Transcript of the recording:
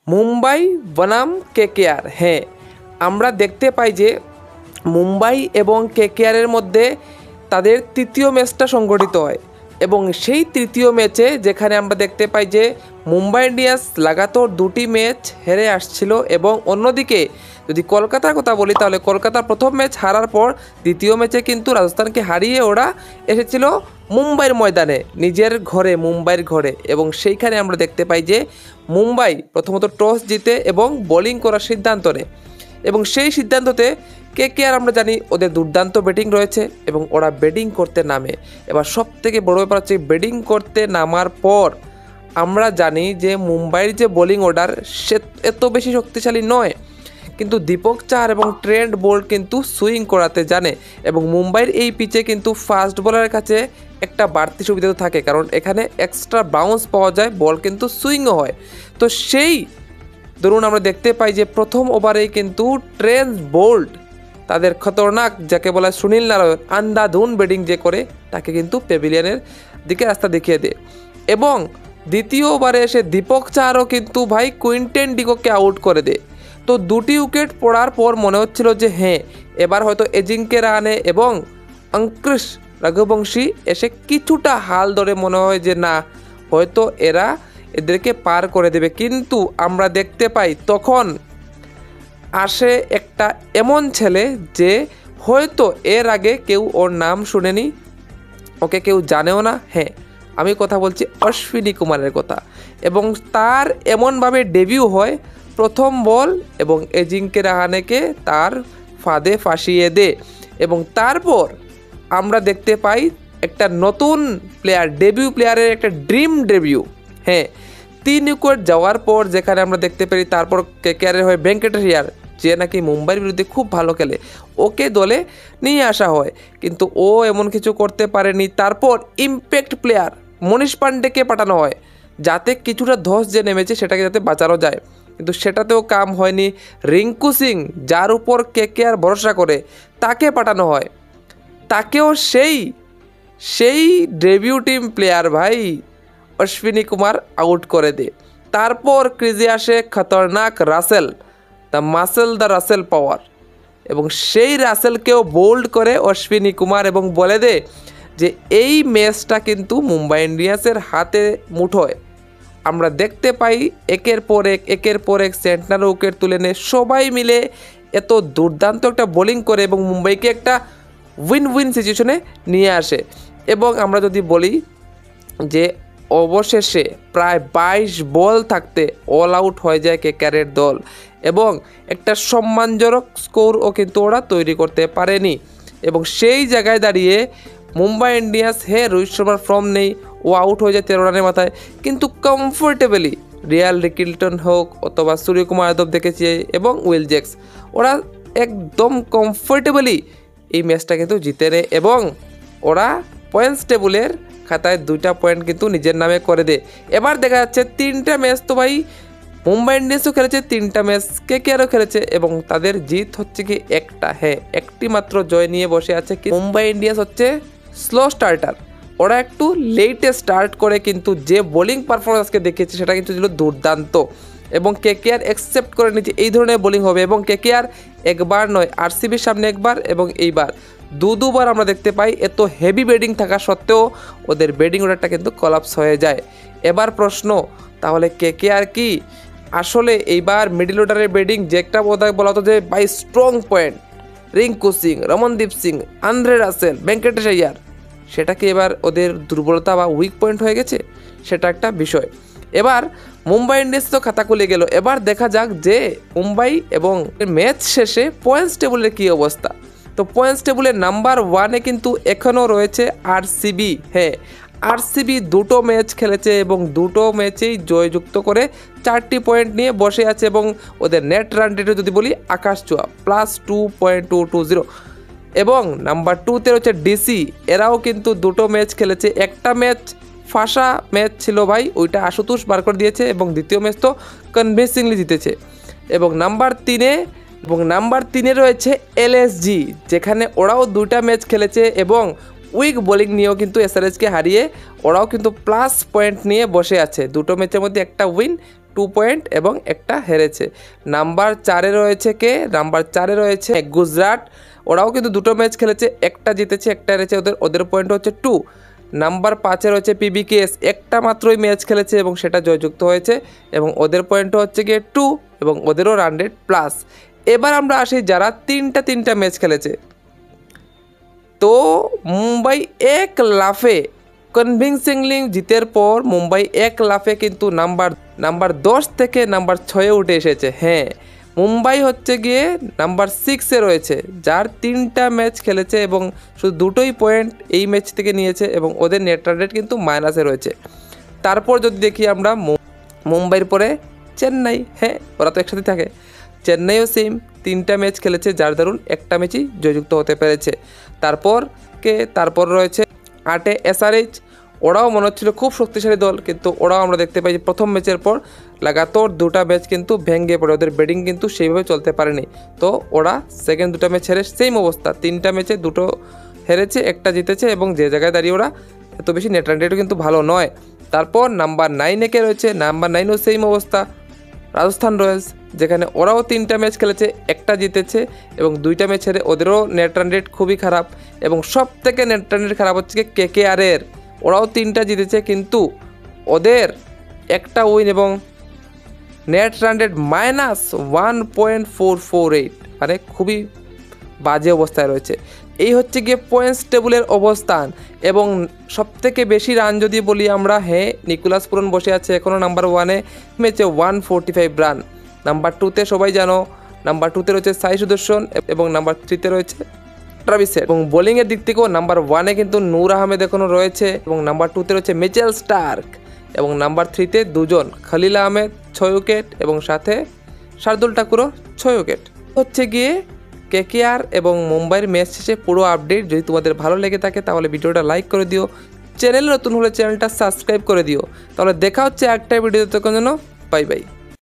মুম্বাই বনাম কেকেআর। হ্যাঁ, আমরা দেখতে পাই যে মুম্বাই এবং কেকেআরের মধ্যে তাদের তৃতীয় ম্যাচটা সংগঠিত হয় এবং সেই তৃতীয় ম্যাচে যেখানে আমরা দেখতে পাই যে মুম্বাই ইন্ডিয়ান্স লাগাতার দুটি ম্যাচ হেরে আসছিল এবং অন্যদিকে যদি কলকাতার কথা বলি তাহলে কলকাতার প্রথম ম্যাচ হারার পর দ্বিতীয় ম্যাচে কিন্তু রাজস্থানকে হারিয়ে ওরা এসেছিল মুম্বাইয়ের ময়দানে, নিজের ঘরে, মুম্বাইয়ের ঘরে। এবং সেইখানে আমরা দেখতে পাই যে মুম্বাই প্রথমত টস জিতে এবং বোলিং করার সিদ্ধান্ত নেয় এবং সেই সিদ্ধান্ততে কেকেআর আমরা জানি ওদের দুর্দান্ত ব্যাটিং রয়েছে এবং ওরা ব্যাটিং করতে নামে। এবার সব থেকে বড় ব্যাপার হচ্ছে ব্যাটিং করতে নামার পর আমরা জানি যে মুম্বাইয়ের যে বোলিং অর্ডার সে এত বেশি শক্তিশালী নয়, কিন্তু দীপক চাহার এবং ট্রেন্ট বোল্ট কিন্তু সুইং করাতে জানে এবং মুম্বাইয়ের এই পিচে কিন্তু ফাস্ট বোলারের কাছে একটা বাড়তি সুবিধা থাকে, কারণ এখানে এক্সট্রা বাউন্স পাওয়া যায়, বল কিন্তু সুইংও হয়। তো সেই ধরুন আমরা দেখতে পাই যে প্রথম ওভারেই কিন্তু ট্রেন্ট বোল্ট তাদের খতরনাক, যাকে বলা হয় সুনীল নারায়ণ, আন্ধাধুন ব্যাটিং যে করে তাকে কিন্তু প্যাভিলিয়নের দিকে রাস্তা দেখিয়ে দেয় এবং দ্বিতীয় ওভারে এসে দীপক চাহারও কিন্তু ভাই কুইন্টেন ডিককে আউট করে দেয়। তো দুটি উইকেট পড়ার পর মনে হচ্ছিল যে হ্যাঁ, এবার হয়তো এজিঙ্কে রাহানে এবং অঙ্কুশ রঘুবংশী এসে কিছুটা হাল ধরে মনে হয় যে না, হয়তো এরা এদেরকে পার করে দেবে। কিন্তু আমরা দেখতে পাই তখন আসে একটা এমন ছেলে যে হয়তো এর আগে কেউ ওর নাম শুনেনি, ওকে কেউ জানেও না। হ্যাঁ, আমি কথা বলছি অশ্বিনী কুমারের কথা এবং তার এমনভাবে ডেবিউ হয়, প্রথম বল এবং এজিঙ্কে রাহানেকে তার ফাঁদে ফাঁসিয়ে দে এবং তারপর আমরা দেখতে পাই একটা নতুন প্লেয়ার, ডেবিউ প্লেয়ারের একটা ড্রিম ডেবিউ। হ্যাঁ, 3 উইকেট যাওয়ার পর যেখানে আমরা দেখতে পারি তারপর কেকেআরের হয়ে ভেঙ্কটেশ আয়ার, যে নাকি মুম্বাইয়ের বিরুদ্ধে খুব ভালো খেলে, ওকে দলে নিয়ে আসা হয় কিন্তু ও এমন কিছু করতে পারেনি। তারপর ইম্প্যাক্ট প্লেয়ার মনীষ পান্ডেকে পাঠানো হয় যাতে কিছুটা ধস যে নেমেছে সেটাকে যাতে বাঁচানো যায়, কিন্তু সেটাতেও কাম হয়নি। রিঙ্কু সিং, যার উপর কেকেআর ভরসা করে, তাকে পাঠানো হয়, তাকেও সেই ডেবিউ টিম প্লেয়ার ভাই অশ্বিনী কুমার আউট করে দেয়। তারপর ক্রিজে আসে খতরনাক রাসেল, দ্য রাসেল পাওয়ার, এবং সেই রাসেলকেও বোল্ড করে অশ্বিনী কুমার এবং বলে দে যে এই ম্যাচটা কিন্তু মুম্বাই ইন্ডিয়ান্সের হাতে মুঠোয়। আমরা দেখতে পাই একের পর এক সেন্টার উইকেট তুলে নেয়, সবাই মিলে এত দুর্দান্ত একটা বোলিং করে এবং মুম্বাইকে একটা উইন সিচুয়েশনে নিয়ে আসে। এবং আমরা যদি বলি যে অবশেষে প্রায় 22 বল থাকতে অল আউট হয়ে যায় কেকেআরের দল এবং একটা সম্মানজনক স্কোরও কিন্তু ওরা তৈরি করতে পারেনি এবং সেই জায়গায় দাঁড়িয়ে মুম্বাই ইন্ডিয়ান্স, হ্যাঁ রোহিত শর্মার ফর্ম নেই, ও আউট হয়ে যায় 13 রানের মাথায়, কিন্তু কমফোর্টেবলি রিয়াল রিকিলটন হোক অথবা সূর্যকুমার যাদব দেখেছি এবং উইল জ্যাক্স, ওরা একদম কমফোর্টেবলি এই ম্যাচটা কিন্তু জিতে নেয় এবং ওরা পয়েন্টস টেবলের খাতায় 2টা পয়েন্ট কিন্তু নিজের নামে করে দেয়। এবার দেখা যাচ্ছে 3টা ম্যাচ তো ভাই মুম্বাই ইন্ডিয়ান্সও খেলেছে, 3টা ম্যাচ কেকেআরও খেলেছে এবং তাদের জিত হচ্ছে কি একটা, হ্যাঁ একটি মাত্র জয় নিয়ে বসে আছে। মুম্বাই ইন্ডিয়ান্স হচ্ছে স্লো স্টার্টার, ওরা একটু লেটে স্টার্ট করে কিন্তু যে বোলিং পারফরমেন্সকে দেখিয়েছে সেটা কিন্তু ছিল দুর্দান্ত এবং কেকেআর অ্যাকসেপ্ট করে নিচ্ছে এই ধরনের বোলিং হবে এবং কেকেআর একবার নয়, আরসিবির সামনে একবার এবং এইবার দুবার আমরা দেখতে পাই এত হেভি ব্যাটিং থাকা সত্ত্বেও ওদের ব্যাটিং অর্ডারটা কিন্তু কলাপস হয়ে যায়। এবার প্রশ্ন, তাহলে কেকেআর কি আসলে এইবার মিডল অর্ডারের ব্যাটিং, যে একটা বলা হতো যে by strong point Rinku Singh, Ramandeep Singh, Andre Russell, Venkatesh Iyer, সেটা কি এবার ওদের দুর্বলতা বা উইক পয়েন্ট হয়ে গেছে? সেটা একটা বিষয়। এবার মুম্বাই ইন্ডিয়ান্স তো খাতা খুলে গেল, এবার দেখা যাক যে মুম্বাই এবং ম্যাচ শেষে পয়েন্টস টেবলের কী অবস্থা। তো পয়েন্টস টেবলের নাম্বার 1-এ কিন্তু এখনও রয়েছে আরসিবি। হ্যাঁ, আরসিবি 2টো ম্যাচ খেলেছে এবং 2টো ম্যাচেই জয়যুক্ত করে 4টি পয়েন্ট নিয়ে বসে আছে এবং ওদের নেট রান রেটে যদি বলি আকাশ ছোঁয়া +2.220 এবং নাম্বার 2-তে রয়েছে ডিসি, এরাও কিন্তু 2টো ম্যাচ খেলেছে, একটা ম্যাচ ফাঁসা ম্যাচ ছিল ভাই, ওইটা আশুতোষ বার করে দিয়েছে এবং দ্বিতীয় ম্যাচ তো কনভিন্সিংলি জিতেছে। এবং নাম্বার 3-এ রয়েছে এলএসজি, যেখানে ওরাও 2টা ম্যাচ খেলেছে এবং উইক বোলিং নিয়েও কিন্তু এসআরএইচকে হারিয়ে ওরাও কিন্তু প্লাস পয়েন্ট নিয়ে বসে আছে, 2টো ম্যাচের মধ্যে একটা উইন 2 পয়েন্ট এবং একটা হেরেছে। নাম্বার 4-এ রয়েছে কে? নাম্বার 4-এ রয়েছে গুজরাট, ওরাও কিন্তু 2টো ম্যাচ খেলেছে, একটা জিতেছে একটা হেরেছে, ওদের পয়েন্ট হচ্ছে 2। নাম্বার 5-এ রয়েছে পিবিকেএস, একটা মাত্রই ম্যাচ খেলেছে এবং সেটা জয়যুক্ত হয়েছে এবং ওদের পয়েন্ট হচ্ছে গিয়ে 2 এবং ওদেরও রান রেট প্লাস। এবার আমরা আসি যারা তিনটা ম্যাচ খেলেছে। তো মুম্বাই এক লাফে কনভিনসিংলি জিতের পর মুম্বাই এক লাফে কিন্তু নাম্বার 10 থেকে নাম্বার 6-এ উঠে এসেছে। হ্যাঁ, মুম্বাই হচ্ছে গিয়ে নাম্বার 6-এ রয়েছে, যার 3টা ম্যাচ খেলেছে এবং শুধু 2টোই পয়েন্ট এই ম্যাচ থেকে নিয়েছে এবং ওদের নেট রান রেট কিন্তু মাইনাসে রয়েছে। তারপর যদি দেখি আমরা মুম্বাইয়ের পরে চেন্নাই, হ্যাঁ ওরা তো একসাথে থাকে, চেন্নাইও সেম 3টা ম্যাচ খেলেছে, যার দারুণ একটা ম্যাচই জয়যুক্ত হতে পেরেছে। তারপর রয়েছে 8-এ এসআরএইচ, ওরাও মনে হচ্ছিল খুব শক্তিশালী দল, কিন্তু ওরাও আমরা দেখতে পাই যে প্রথম ম্যাচের পর লাগাতার 2টা ম্যাচ কিন্তু ভেঙে পড়ে, ওদের ব্যাটিং কিন্তু সেইভাবে চলতে পারেনি। তো ওরা সেকেন্ড 2টা ম্যাচ হেরে সেম অবস্থা, 3টা ম্যাচে 2টো হেরেছে একটা জিতেছে এবং যে জায়গায় দাঁড়িয়ে ওরা এত বেশি নেট রান রেটও কিন্তু ভালো নয়। তারপর নাম্বার 9-এ কে রয়েছে? নাম্বার 9-ও সেম অবস্থা, রাজস্থান রয়্যালস, যেখানে ওরাও 3টা ম্যাচ খেলেছে, একটা জিতেছে এবং 2টা ম্যাচ হেরে ওদেরও নেট রান রেট খুবই খারাপ এবং সব থেকে নেট রান রেট খারাপ হচ্ছে কেকেআরের, ওরাও 3টা জিতেছে কিন্তু ওদের একটা উইন এবং নেট রান রেট -1.448, মানে খুবই বাজে অবস্থায় রয়েছে। এই হচ্ছে গিয়ে পয়েন্টস টেবিলের অবস্থান এবং সবথেকে বেশি রান যদি বলি আমরা, হ্যাঁ নিকোলাস পুরন বসে আছে এখনও নাম্বার 1-এ, ম্যাচে 145 রান। নাম্বার 2-তে সবাই জানো, নাম্বার 2-তে রয়েছে সাই সুদর্শন এবং নাম্বার 3-তে রয়েছে ট্রাভিস হেড। এবং বোলিংয়ের দিক থেকেও নাম্বার 1-এ কিন্তু নূর আহমেদ এখনও রয়েছে এবং নাম্বার 2-তে রয়েছে মিচেল স্টার্ক এবং নাম্বার 3-তে দুজন খলিল আহমেদ 6 উইকেট এবং সাথে শার্দুল ঠাকুরও 6 উইকেট। হচ্ছে গিয়ে কেকেআর এবং মুম্বাইয়ের ম্যাচ শেষে পুরো আপডেট। যদি তোমাদের ভালো লেগে থাকে তাহলে ভিডিওটা লাইক করে দিও, চ্যানেলে নতুন হলে চ্যানেলটা সাবস্ক্রাইব করে দিও। তাহলে দেখা হচ্ছে একটা ভিডিওতে, তখন জন্য বাই বাই।